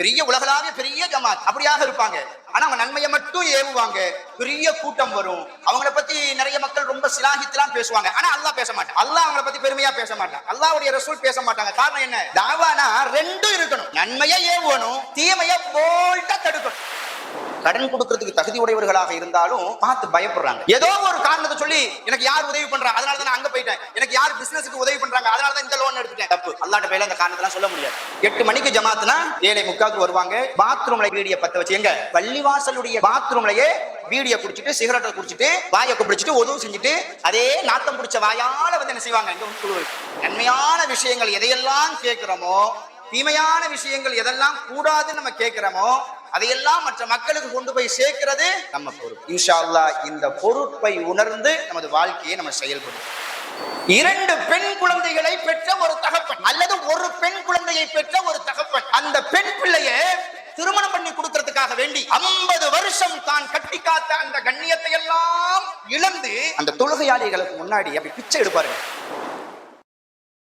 பெரிய உலகளாவிய பெரிய ஜமாத் அப்படியாக இருப்பாங்க. ஆனா அவங்க நன்மையை மட்டும் ஏவுவாங்க. பெரிய கூட்டம் வரும். அவங்களை பத்தி நிறைய மக்கள் ரொம்ப சிலாகித்துலாம் பேசுவாங்க. ஆனா அல்லாஹ் பேச மாட்டான். அல்லாஹ் அவங்களை பத்தி பெருமையா பேச மாட்டான். அல்லாஹ்வுடைய ரசூல் பேச மாட்டாங்க. காரணம் என்ன? தாவானா ரெண்டும் இருக்கணும். நன்மையை ஏவணும், தீமையை போல்ட்டா தடுக்கணும். கடன் கொடுக்கிறதுக்கு தகுதி உடையவர்களாக இருந்தாலும் பார்த்து பயப்படுறாங்க. ஏதோ ஒரு காரணத்தை சொல்லி எனக்கு யார் உதவி பண்றாங்க அதனால தான் அங்க போயிட்டேன், எனக்கு யார் பிசினஸ்க்கு உதவி பண்றாங்க அதனால தான் இந்த லோன் எடுத்துட்டேன். தப்பு. அல்லாஹ்ட்ட பேர்ல அந்த காரணத்தெல்லாம் சொல்ல முடியாது. 8 மணிக்கு ஜமாத்னா 7:45 வருவாங்க. பாத்ரூம்ல வீடியோ பத்த வச்சு எங்க பள்ளிவாசலுடைய பாத்ரூம்லயே வீடியோ குடிச்சிட்டு சிகரெட்டை குடிச்சிட்டு வாயை குடிச்சிட்டு உதவு செஞ்சுட்டு அதே நாத்தம் பிடிச்ச வாயால வந்து என்ன செய்வாங்க? நன்மையான விஷயங்கள் எதையெல்லாம் கேட்கிறோமோ, தீமையான விஷயங்கள் எதெல்லாம் கூடாதுன்னு நம்ம கேட்கிறோமோ அதையெல்லாம் மற்ற மக்களுக்கு கொண்டு போய் சேர்க்கிறது நம்ம பொறுப்பு. இன்ஷா அல்லாஹ் இந்த பொறுப்பை உணர்ந்து நமது வாழ்க்கையை நம்ம செயல்படும். 2 பெண் குழந்தைகளை பெற்ற ஒரு தகப்பன் அல்லது ஒரு பெண் குழந்தையை பெற்ற ஒரு தகப்பன் அந்த பெண் பிள்ளையை திருமணம் பண்ணி கொடுக்கிறதுக்காக வேண்டி 50 வருஷம் தான் கட்டி காத்த அந்த கண்ணியத்தை எல்லாம் இழந்து அந்த தொழுகையாளிகளுக்கு முன்னாடி அப்படி பிச்சை எடுப்பாரு.